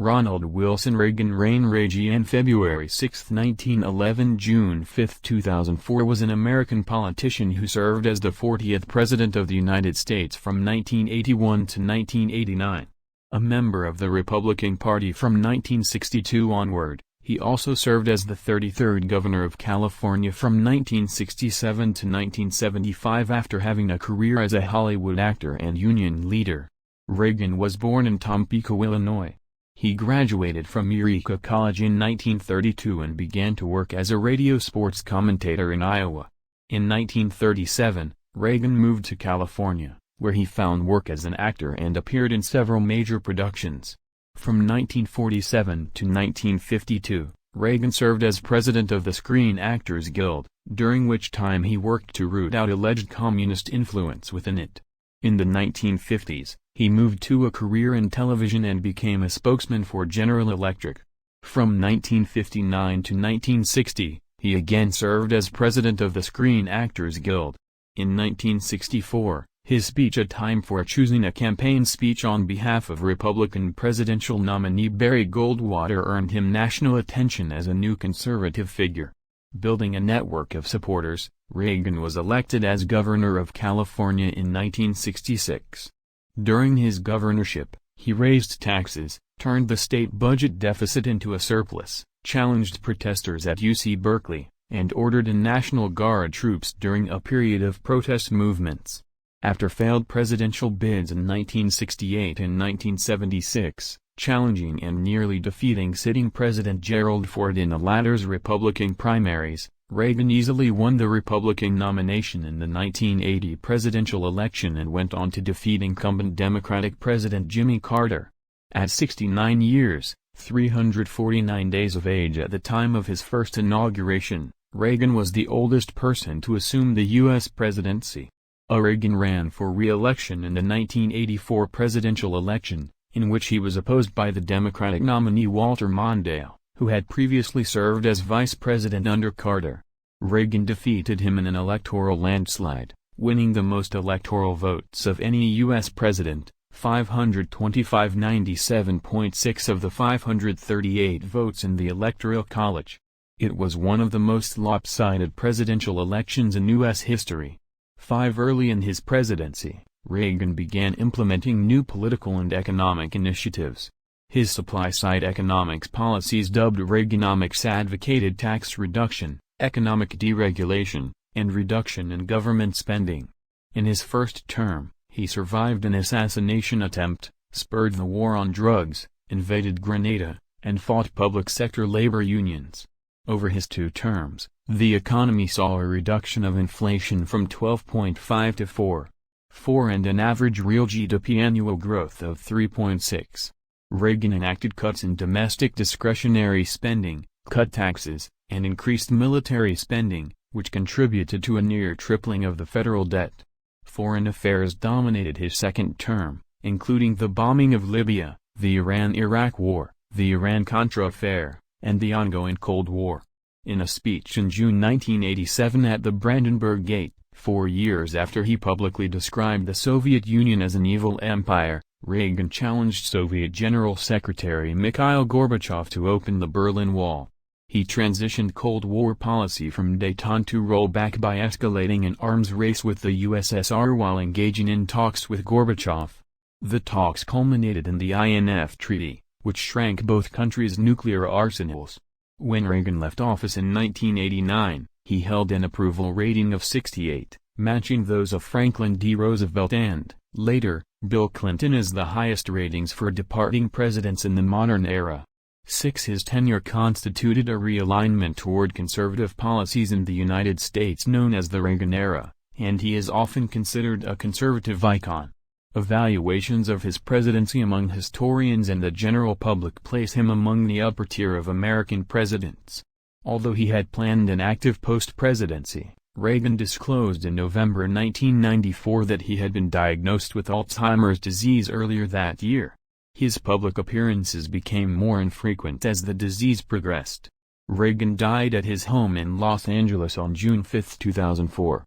Ronald Wilson Reagan reign Reagan February 6, 1911 – June 5, 2004 was an American politician who served as the 40th President of the United States from 1981 to 1989. A member of the Republican Party from 1962 onward, he also served as the 33rd Governor of California from 1967 to 1975 after having a career as a Hollywood actor and union leader. Reagan was born in Tampico, Illinois. He graduated from Electoral College in 1932 and began to work as a radio sports commentator in Iowa. In 1937, Reagan moved to California, where he found work as an actor and appeared in several major productions. From 1947 to 1952, Reagan served as president of the Screen Actors Guild, during which time he worked to root out alleged communist influence within it. In the 1950s, he moved to a career in television and became a spokesman for General Electric. From 1959 to 1960, he again served as president of the Screen Actors Guild. In 1964, his speech "A Time for Choosing," a campaign speech on behalf of Republican presidential nominee Barry Goldwater, earned him national attention as a new conservative figure. Building a network of supporters, Reagan was elected as governor of California in 1966. During his governorship, he raised taxes, turned the state budget deficit into a surplus, challenged protesters at UC Berkeley, and ordered in National Guard troops during a period of protest movements. After failed presidential bids in 1968 and 1976, challenging and nearly defeating sitting President Gerald Ford in the latter's Republican primaries, Reagan easily won the Republican nomination in the 1980 presidential election and went on to defeat incumbent Democratic President Jimmy Carter. At 69 years, 349 days of age at the time of his first inauguration, Reagan was the oldest person to assume the U.S. presidency. Reagan ran for re-election in the 1984 presidential election, in which he was opposed by the Democratic nominee Walter Mondale, who had previously served as vice president under Carter. Reagan defeated him in an electoral landslide, winning the most electoral votes of any U.S. president, 525.97.6 of the 538 votes in the Electoral College. It was one of the most lopsided presidential elections in U.S. history. Early in his presidency, Reagan began implementing new political and economic initiatives. His supply-side economics policies, dubbed Reaganomics, advocated tax reduction, economic deregulation, and reduction in government spending. In his first term, he survived an assassination attempt, spurred the war on drugs, invaded Grenada, and fought public sector labor unions. Over his 2 terms, the economy saw a reduction of inflation from 12.5 to 4.4 and an average real GDP annual growth of 3.6. Reagan enacted cuts in domestic discretionary spending, cut taxes, and increased military spending, which contributed to a near tripling of the federal debt. Foreign affairs dominated his second term, including the bombing of Libya, the Iran-Iraq War, the Iran-Contra affair, and the ongoing Cold War. In a speech in June 1987 at the Brandenburg Gate, 4 years after he publicly described the Soviet Union as an evil empire, Reagan challenged Soviet General Secretary Mikhail Gorbachev to open the Berlin Wall. He transitioned Cold War policy from détente to rollback by escalating an arms race with the USSR while engaging in talks with Gorbachev. The talks culminated in the INF Treaty, which shrank both countries' nuclear arsenals. When Reagan left office in 1989, he held an approval rating of 68, matching those of Franklin D. Roosevelt and, later, Bill Clinton as the highest ratings for departing presidents in the modern era. His tenure constituted a realignment toward conservative policies in the United States known as the Reagan era, and he is often considered a conservative icon. Evaluations of his presidency among historians and the general public place him among the upper tier of American presidents. Although he had planned an active post-presidency, Reagan disclosed in November 1994 that he had been diagnosed with Alzheimer's disease earlier that year. His public appearances became more infrequent as the disease progressed. Reagan died at his home in Los Angeles on June 5, 2004.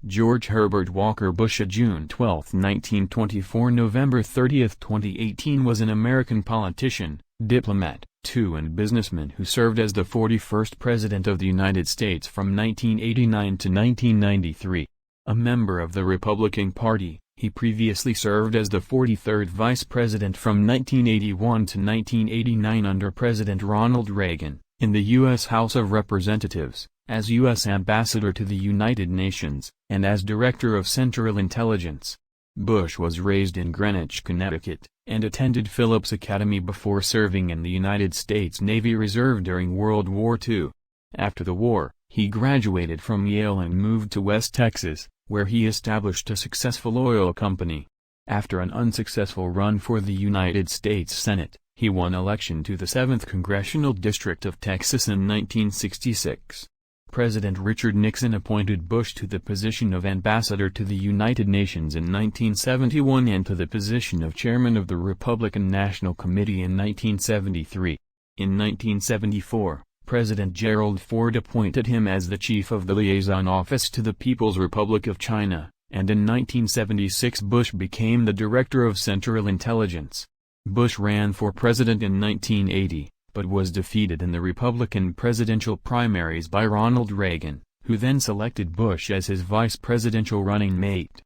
George Herbert Walker Bush, June 12, 1924 – November 30, 2018, was an American politician, diplomat, and businessman who served as the 41st President of the United States from 1989 to 1993. A member of the Republican Party, he previously served as the 43rd Vice President from 1981 to 1989 under President Ronald Reagan, in the U.S. House of Representatives, as U.S. Ambassador to the United Nations, and as Director of Central Intelligence. Bush was raised in Greenwich, Connecticut, and attended Phillips Academy before serving in the United States Navy Reserve during World War II. After the war, he graduated from Yale and moved to West Texas, where he established a successful oil company. After an unsuccessful run for the United States Senate, he won election to the 7th Congressional District of Texas in 1966. President Richard Nixon appointed Bush to the position of Ambassador to the United Nations in 1971 and to the position of Chairman of the Republican National Committee in 1973. In 1974, President Gerald Ford appointed him as the Chief of the Liaison Office to the People's Republic of China, and in 1976 Bush became the Director of Central Intelligence. Bush ran for president in 1980, but was defeated in the Republican presidential primaries by Ronald Reagan, who then selected Bush as his vice presidential running mate.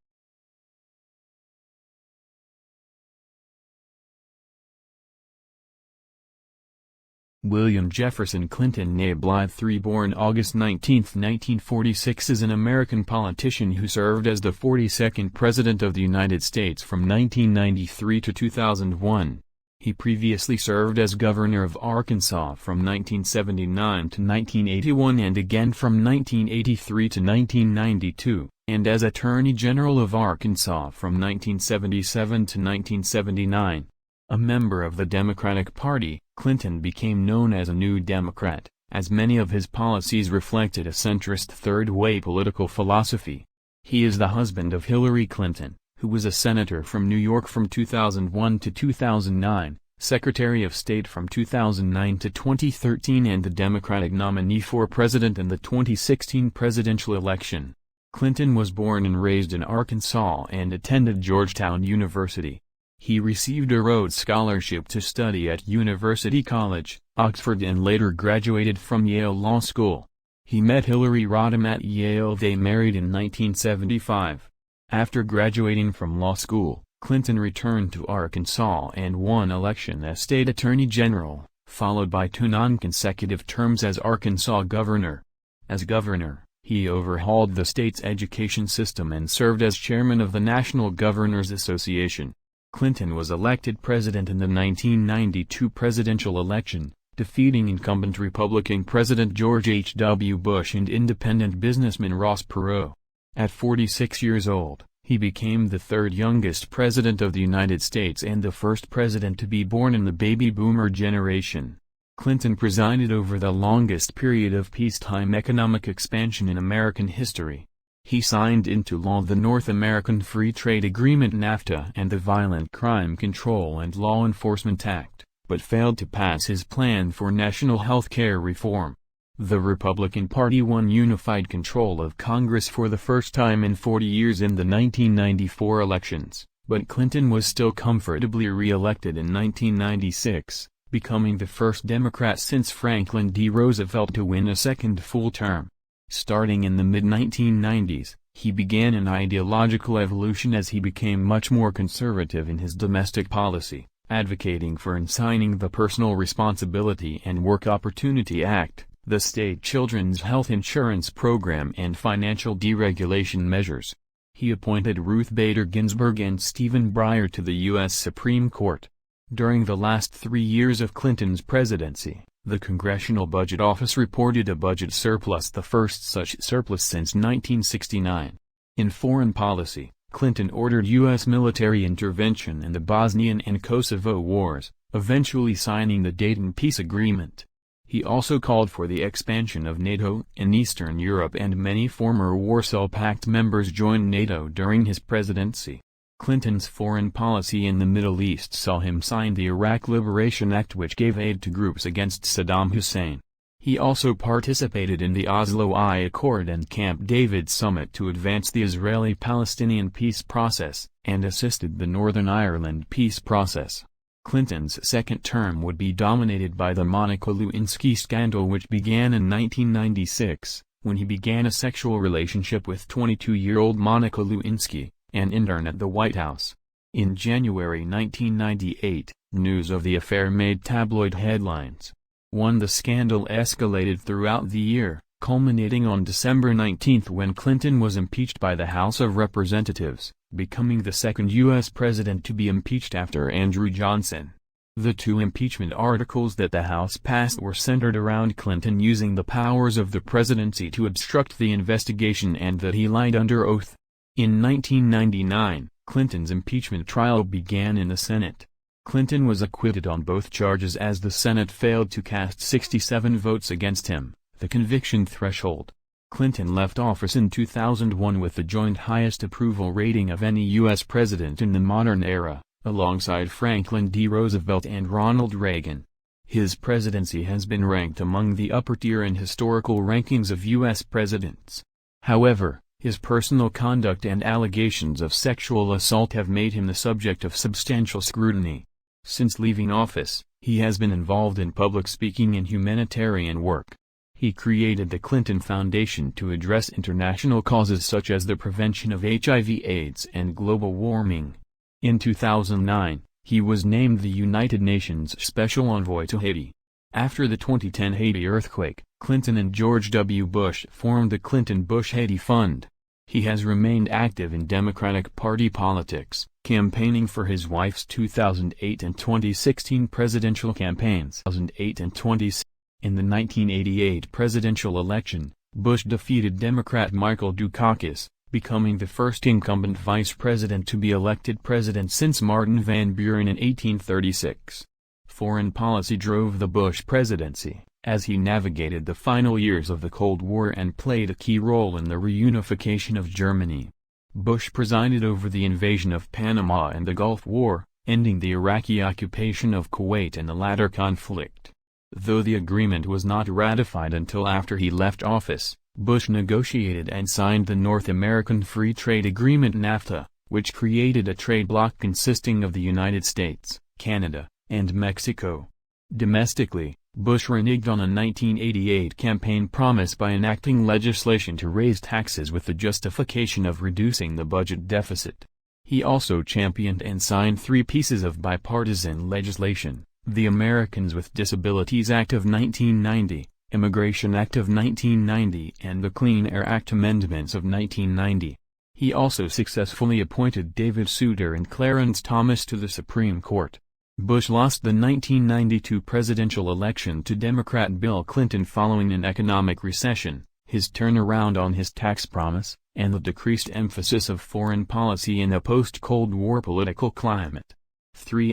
William Jefferson Clinton née Blythe III, born August 19, 1946, is an American politician who served as the 42nd President of the United States from 1993 to 2001. He previously served as Governor of Arkansas from 1979 to 1981 and again from 1983 to 1992, and as Attorney General of Arkansas from 1977 to 1979. A member of the Democratic Party, Clinton became known as a New Democrat, as many of his policies reflected a centrist third-way political philosophy. He is the husband of Hillary Clinton, who was a senator from New York from 2001 to 2009, Secretary of State from 2009 to 2013 and the Democratic nominee for president in the 2016 presidential election. Clinton was born and raised in Arkansas and attended Georgetown University. He received a Rhodes Scholarship to study at University College, Oxford, and later graduated from Yale Law School. He met Hillary Rodham at Yale. They married in 1975. After graduating from law school, Clinton returned to Arkansas and won election as state attorney general, followed by 2 non-consecutive terms as Arkansas governor. As governor, he overhauled the state's education system and served as chairman of the National Governors Association. Clinton was elected president in the 1992 presidential election, defeating incumbent Republican President George H. W. Bush and independent businessman Ross Perot. At 46 years old, he became the third youngest president of the United States and the first president to be born in the baby boomer generation. Clinton presided over the longest period of peacetime economic expansion in American history. He signed into law the North American Free Trade Agreement (NAFTA) and the Violent Crime Control and Law Enforcement Act, but failed to pass his plan for national health care reform. The Republican Party won unified control of Congress for the first time in 40 years in the 1994 elections, but Clinton was still comfortably re-elected in 1996, becoming the first Democrat since Franklin D. Roosevelt to win a second full term. Starting in the mid-1990s, he began an ideological evolution as he became much more conservative in his domestic policy, advocating for signing the Personal Responsibility and Work Opportunity Act, the state children's health insurance program, and financial deregulation measures. He appointed Ruth Bader Ginsburg and Stephen Breyer to the U.S. Supreme Court. During the last 3 years of Clinton's presidency, the Congressional Budget Office reported a budget surplus, the first such surplus since 1969. In foreign policy, Clinton ordered U.S. military intervention in the Bosnian and Kosovo wars, eventually signing the Dayton Peace Agreement. He also called for the expansion of NATO in Eastern Europe, and many former Warsaw Pact members joined NATO during his presidency. Clinton's foreign policy in the Middle East saw him sign the Iraq Liberation Act, which gave aid to groups against Saddam Hussein. He also participated in the Oslo I Accord and Camp David Summit to advance the Israeli-Palestinian peace process, and assisted the Northern Ireland peace process. Clinton's second term would be dominated by the Monica Lewinsky scandal, which began in 1996, when he began a sexual relationship with 22-year-old Monica Lewinsky, an intern at the White House. In January 1998, news of the affair made tabloid headlines. The scandal escalated throughout the year, culminating on December 19 when Clinton was impeached by the House of Representatives, becoming the second U.S. president to be impeached after Andrew Johnson. The two impeachment articles that the House passed were centered around Clinton using the powers of the presidency to obstruct the investigation and that he lied under oath. In 1999, Clinton's impeachment trial began in the Senate. Clinton was acquitted on both charges as the Senate failed to cast 67 votes against him, the conviction threshold. Clinton left office in 2001 with the joint highest approval rating of any U.S. president in the modern era, alongside Franklin D. Roosevelt and Ronald Reagan. His presidency has been ranked among the upper tier in historical rankings of U.S. presidents. However, his personal conduct and allegations of sexual assault have made him the subject of substantial scrutiny. Since leaving office, he has been involved in public speaking and humanitarian work. He created the Clinton Foundation to address international causes such as the prevention of HIV/AIDS and global warming. In 2009, he was named the United Nations Special Envoy to Haiti. After the 2010 Haiti earthquake, Clinton and George W. Bush formed the Clinton-Bush Haiti Fund. He has remained active in Democratic Party politics, campaigning for his wife's 2008 and 2016 presidential campaigns. In the 1988 presidential election, Bush defeated Democrat Michael Dukakis, becoming the first incumbent vice president to be elected president since Martin Van Buren in 1836. Foreign policy drove the Bush presidency, as he navigated the final years of the Cold War and played a key role in the reunification of Germany. Bush presided over the invasion of Panama and the Gulf War, ending the Iraqi occupation of Kuwait in the latter conflict. Though the agreement was not ratified until after he left office, Bush negotiated and signed the North American Free Trade Agreement (NAFTA), which created a trade bloc consisting of the United States, Canada, and Mexico. Domestically, Bush reneged on a 1988 campaign promise by enacting legislation to raise taxes with the justification of reducing the budget deficit. He also championed and signed 3 pieces of bipartisan legislation: the Americans with Disabilities Act of 1990, Immigration Act of 1990 and the Clean Air Act amendments of 1990. He also successfully appointed David Souter and Clarence Thomas to the Supreme Court. Bush lost the 1992 presidential election to Democrat Bill Clinton following an economic recession, his turnaround on his tax promise, and the decreased emphasis of foreign policy in a post-Cold War political climate.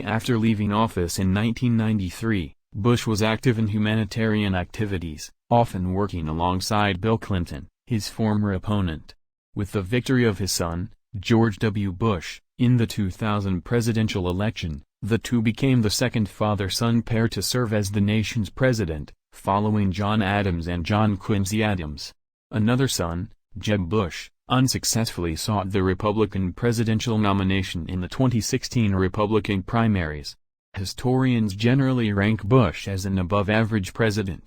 After leaving office in 1993, Bush was active in humanitarian activities, often working alongside Bill Clinton, his former opponent. With the victory of his son, George W. Bush, in the 2000 presidential election, the two became the second father-son pair to serve as the nation's president, following John Adams and John Quincy Adams. Another son, Jeb Bush, unsuccessfully sought the Republican presidential nomination in the 2016 Republican primaries. Historians generally rank Bush as an above-average president.